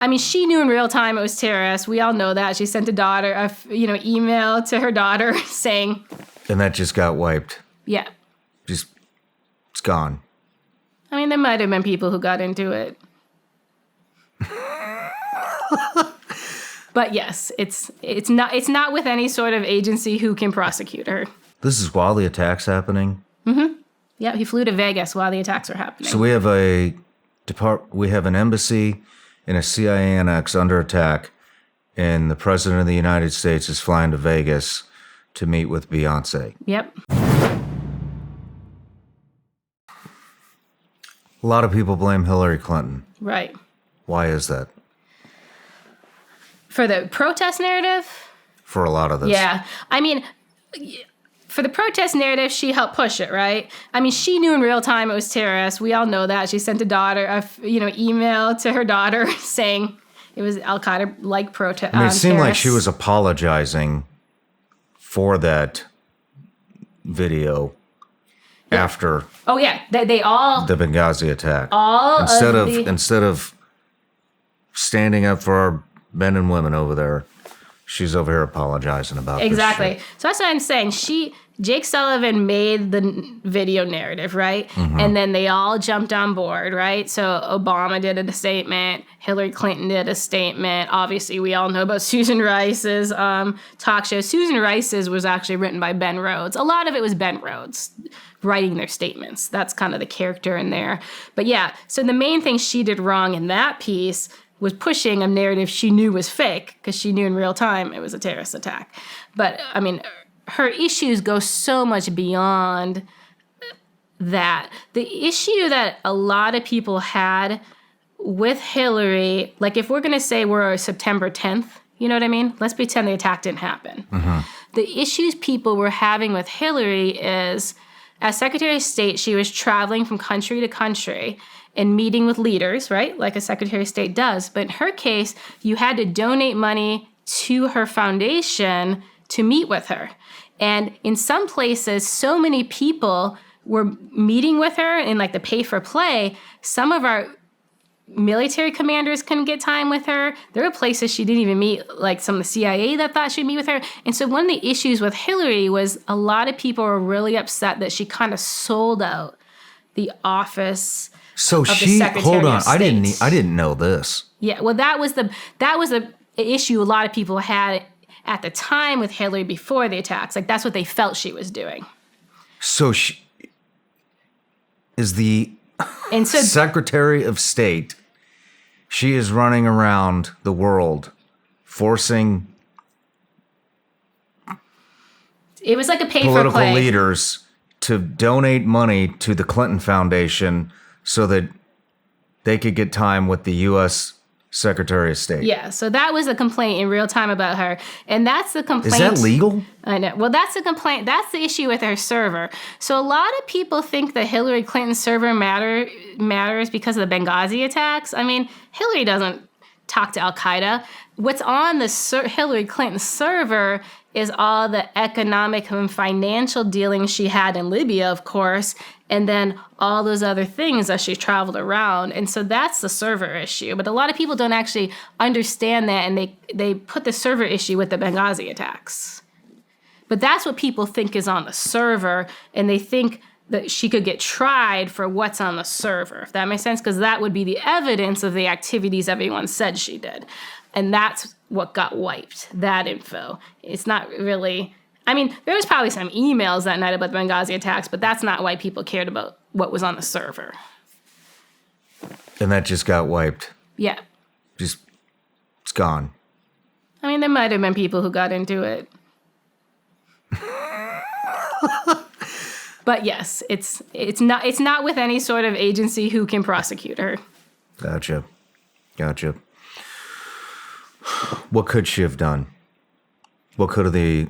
I mean, she knew in real time it was terrorists. We all know that. She sent email to her daughter saying. And that just got wiped. Yeah. It's gone. I mean, there might have been people who got into it. But yes, it's not with any sort of agency who can prosecute her. This is while the attack's happening? Mm-hmm. Yeah, he flew to Vegas while the attacks were happening. So we have an embassy and a CIA annex under attack, and the President of the United States is flying to Vegas to meet with Beyonce. Yep. A lot of people blame Hillary Clinton. Right. Why is that? For the protest narrative? For a lot of this. Yeah. I mean, for the protest narrative, she helped push it, right? I mean, she knew in real time it was terrorists. We all know that. She sent email to her daughter saying it was Al-Qaeda-like protest. I mean, it seemed like she was apologizing for that video after. Oh yeah, they all the Benghazi attack. Instead of standing up for our men and women over there, she's over here apologizing about exactly. This shit. So that's what I'm saying. Jake Sullivan made the video narrative, right? Mm-hmm. And then they all jumped on board, right? So Obama did a statement. Hillary Clinton did a statement. Obviously, we all know about Susan Rice's talk show. Susan Rice's was actually written by Ben Rhodes. A lot of it was Ben Rhodes writing their statements. That's kind of the character in there. But yeah, so the main thing she did wrong in that piece was pushing a narrative she knew was fake because she knew in real time it was a terrorist attack. But, I mean, her issues go so much beyond that. The issue that a lot of people had with Hillary, like if we're going to say we're September 10th, you know what I mean? Let's pretend the attack didn't happen. Mm-hmm. The issues people were having with Hillary is, as Secretary of State, she was traveling from country to country and meeting with leaders, right? Like a Secretary of State does. But in her case, you had to donate money to her foundation to meet with her. And in some places, so many people were meeting with her in like the pay for play. Some of our military commanders couldn't get time with her. There were places she didn't even meet, like some of the CIA that thought she'd meet with her. And so one of the issues with Hillary was a lot of people were really upset that she kind of sold out the office. So hold on, I didn't know this. Yeah, well, that was the issue a lot of people had at the time with Hillary before the attacks. Like that's what they felt she was doing. So she is the Secretary of State. She is running around the world forcing it was like a pay for political play. Leaders to donate money to the Clinton Foundation so that they could get time with the U.S. Secretary of State. Yeah, so that was a complaint in real time about her. And that's the complaint. Is that legal? I know. Well, that's the complaint. That's the issue with her server. So a lot of people think the Hillary Clinton server matters because of the Benghazi attacks. I mean, Hillary doesn't talk to Al-Qaeda. What's on the Hillary Clinton server is all the economic and financial dealings she had in Libya, of course, and then all those other things as she traveled around. And so that's the server issue. But a lot of people don't actually understand that, and they put the server issue with the Benghazi attacks. But that's what people think is on the server, and they think that she could get tried for what's on the server, if that makes sense, because that would be the evidence of the activities everyone said she did. And that's what got wiped, that info. It's not really... I mean, there was probably some emails that night about the Benghazi attacks, but that's not why people cared about what was on the server. And that just got wiped. Yeah. It's gone. I mean, there might have been people who got into it. But yes, it's not with any sort of agency who can prosecute her. Gotcha. What could she have done? What could the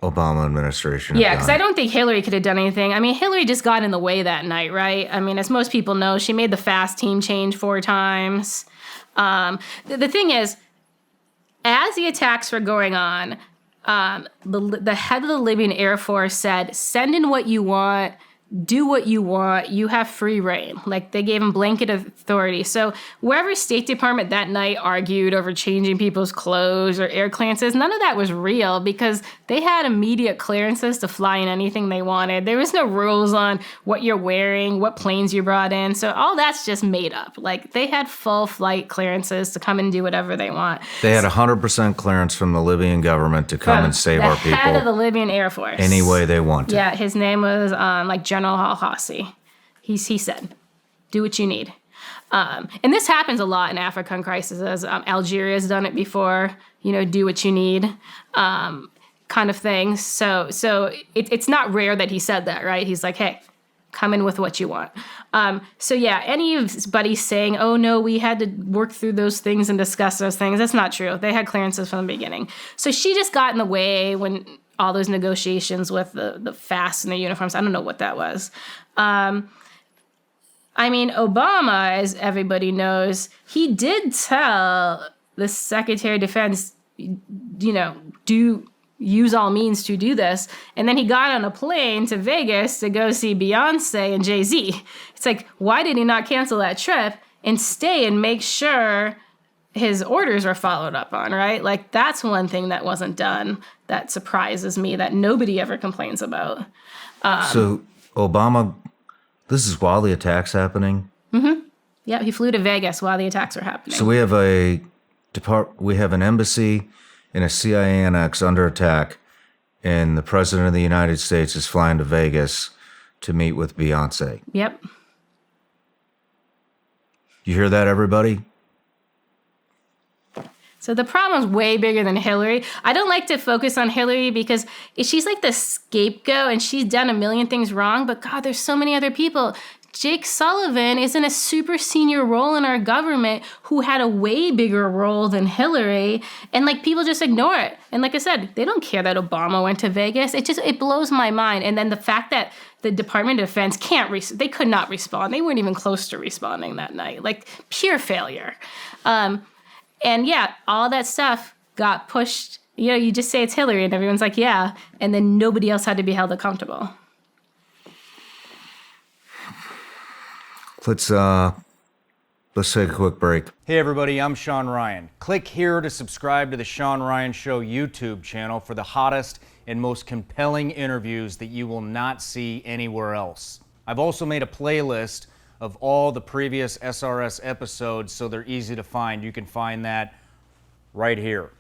Obama administration have done? Yeah, because I don't think Hillary could have done anything. I mean, Hillary just got in the way that night, right? I mean, as most people know, she made the fast team change 4 times. The thing is, as the attacks were going on, the head of the Libyan Air Force said, send in what you want, do what you want. You have free reign. Like, they gave him blanket authority. So wherever State Department that night argued over changing people's clothes or air clearances, none of that was real because they had immediate clearances to fly in anything they wanted. There was no rules on what you're wearing, what planes you brought in. So all that's just made up. Like, they had full flight clearances to come and do whatever they want. They had 100% clearance from the Libyan government to come and save our people. The head of the Libyan Air Force. Any way they wanted. Yeah, his name was General Al-Hassi. He said, do what you need. And this happens a lot in African crises. Algeria's done it before, do what you need kind of thing. So it's not rare that he said that, right? He's like, hey, come in with what you want. So yeah, anybody saying, oh no, we had to work through those things and discuss those things, that's not true. They had clearances from the beginning. So she just got in the way when all those negotiations with the FAS and the uniforms. I don't know what that was. Obama, as everybody knows, he did tell the Secretary of Defense, use all means to do this. And then he got on a plane to Vegas to go see Beyonce and Jay-Z. It's like, why did he not cancel that trip and stay and make sure his orders are followed up on, right? Like, that's one thing that wasn't done that surprises me that nobody ever complains about. So Obama, this is while the attack's happening? Mm-hmm. Yeah, he flew to Vegas while the attacks were happening. So we have an embassy and a CIA annex under attack, and the President of the United States is flying to Vegas to meet with Beyonce. Yep. You hear that, everybody? So the problem's way bigger than Hillary. I don't like to focus on Hillary because she's like the scapegoat and she's done a million things wrong, but God, there's so many other people. Jake Sullivan is in a super senior role in our government who had a way bigger role than Hillary, and like people just ignore it. And like I said, they don't care that Obama went to Vegas. It blows my mind. And then the fact that the Department of Defense they could not respond. They weren't even close to responding that night. Like, pure failure. And yeah, all that stuff got pushed. You just say it's Hillary and everyone's like, yeah. And then nobody else had to be held accountable. Let's take a quick break. Hey everybody, I'm Shawn Ryan. Click here to subscribe to the Shawn Ryan Show YouTube channel for the hottest and most compelling interviews that you will not see anywhere else. I've also made a playlist of all the previous SRS episodes so they're easy to find. You can find that right here.